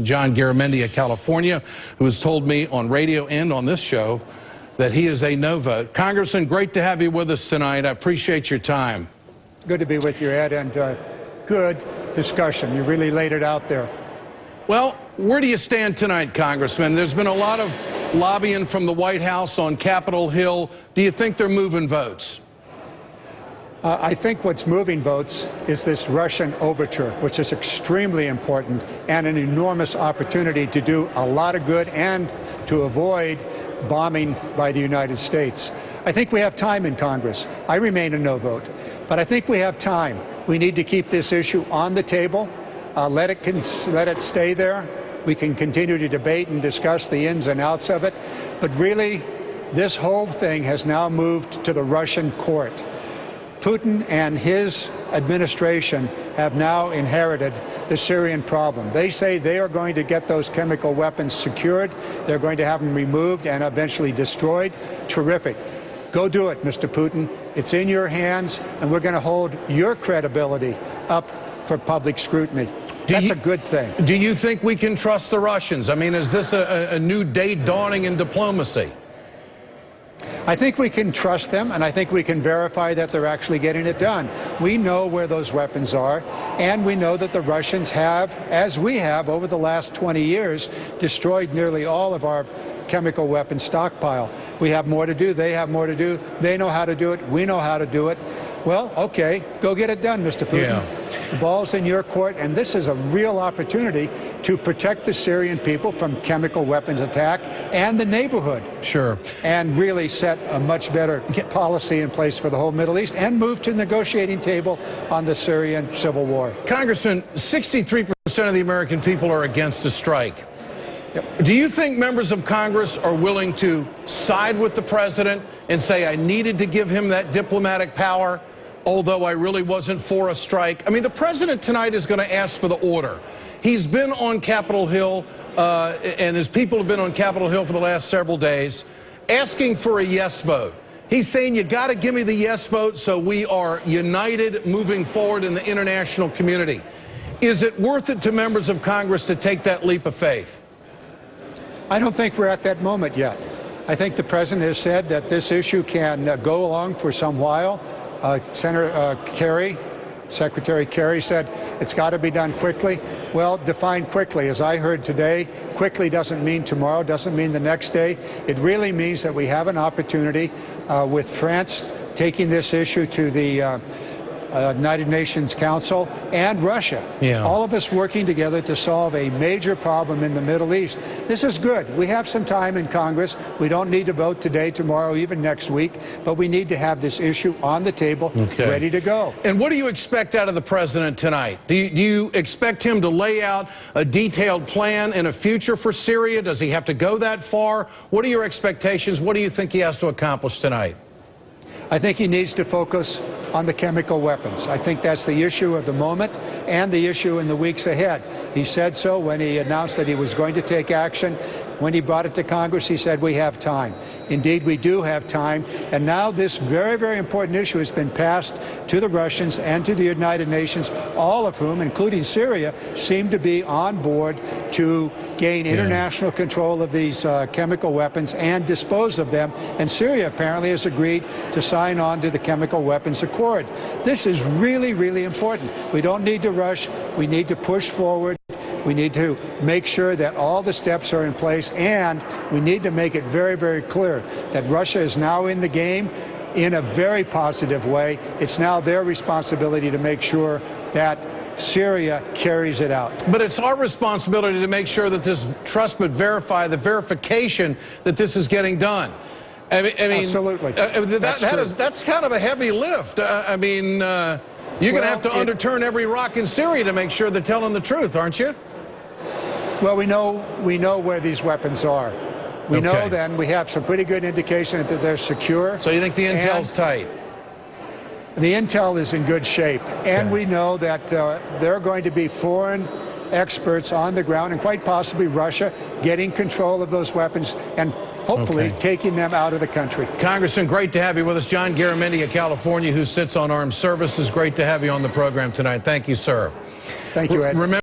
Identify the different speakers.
Speaker 1: John Garamendi of California, who has told me on radio and on this show that he is a no vote. Congressman, great to have you with us tonight. I appreciate your time.
Speaker 2: Good to be with you, Ed, and good discussion. You really laid it out there.
Speaker 1: Well, where do you stand tonight, Congressman? There's been a lot of lobbying from the White House on Capitol Hill. Do you think they're moving votes?
Speaker 2: I think what's moving votes is this Russian overture, which is extremely important and an enormous opportunity to do a lot of good and to avoid bombing by the United States. I think we have time in Congress. I remain a no vote, but I think we have time. We need to keep this issue on the table, let it stay there. We can continue to debate and discuss the ins and outs of it, but really, this whole thing has now moved to the Russian court. Putin and his administration have now inherited the Syrian problem. They say they are going to get those chemical weapons secured. They're going to have them removed and eventually destroyed. Terrific. Go do it, Mr. Putin. It's in your hands, and we're going to hold your credibility up for public scrutiny. That's a good thing.
Speaker 1: Do you think we can trust the Russians? I mean, is this a new day dawning in diplomacy?
Speaker 2: I think we can trust them, and I think we can verify that they're actually getting it done. We know where those weapons are, and we know that the Russians have, as we have over the last 20 years, destroyed nearly all of our chemical weapons stockpile. We have more to do. They have more to do. They know how to do it. We know how to do it. Well, okay, go get it done, Mr. Putin.
Speaker 1: Yeah.
Speaker 2: The ball's in your court, and this is a real opportunity to protect the Syrian people from chemical weapons attack and the neighborhood.
Speaker 1: Sure.
Speaker 2: And really set a much better policy in place for the whole Middle East and move to the negotiating table on the Syrian civil war.
Speaker 1: Congressman, 63% of the American people are against a strike.
Speaker 2: Yep.
Speaker 1: Do you think members of Congress are willing to side with the president and say, I needed to give him that diplomatic power, although I really wasn't for a strike? I mean, the president tonight is going to ask for the order. He's been on Capitol Hill, and his people have been on Capitol Hill for the last several days, asking for a yes vote. He's saying, you got to give me the yes vote so we are united moving forward in the international community. Is it worth it to members of Congress to take that leap of faith?
Speaker 2: I don't think we're at that moment yet. I think the president has said that this issue can go along for some while. Secretary Kerry said it's got to be done quickly. Well, define quickly. As I heard today, quickly doesn't mean tomorrow, doesn't mean the next day. It really means that we have an opportunity with France taking this issue to the United Nations Council and Russia.
Speaker 1: Yeah.
Speaker 2: All of us working together to solve a major problem in the Middle East. This is good. We have some time in Congress. We don't need to vote today, tomorrow, even next week, but we need to have this issue on the table, ready to go.
Speaker 1: And what do you expect out of the president tonight? Do you expect him to lay out a detailed plan and a future for Syria? Does he have to go that far? What are your expectations? What do you think he has to accomplish tonight?
Speaker 2: I think he needs to focus on the chemical weapons. I think that's the issue of the moment and the issue in the weeks ahead. He said so when he announced that he was going to take action. When he brought it to Congress, he said we have time. Indeed, we do have time. And now this very, very important issue has been passed to the Russians and to the United Nations, all of whom, including Syria, seem to be on board to gain international control of these chemical weapons and dispose of them. And Syria apparently has agreed to sign on to the Chemical Weapons Accord. This is really, really important. We don't need to rush. We need to push forward. We need to make sure that all the steps are in place, and we need to make it very, very clear that Russia is now in the game in a very positive way. It's now their responsibility to make sure that Syria carries it out.
Speaker 1: But it's our responsibility to make sure that this trust but verify, the verification that this is getting done. I mean,
Speaker 2: absolutely.
Speaker 1: That's kind of a heavy lift. You're going to have to underturn every rock in Syria to make sure they're telling the truth, aren't you?
Speaker 2: Well, we know where these weapons are. We know then we have some pretty good indication that they're secure.
Speaker 1: So you think the intel's tight?
Speaker 2: The intel is in good shape, and we know that there are going to be foreign experts on the ground, and quite possibly Russia, getting control of those weapons and hopefully taking them out of the country.
Speaker 1: Congressman, great to have you with us. John Garamendi of California, who sits on Armed Services. Great to have you on the program tonight. Thank you, sir.
Speaker 2: Thank you, Ed.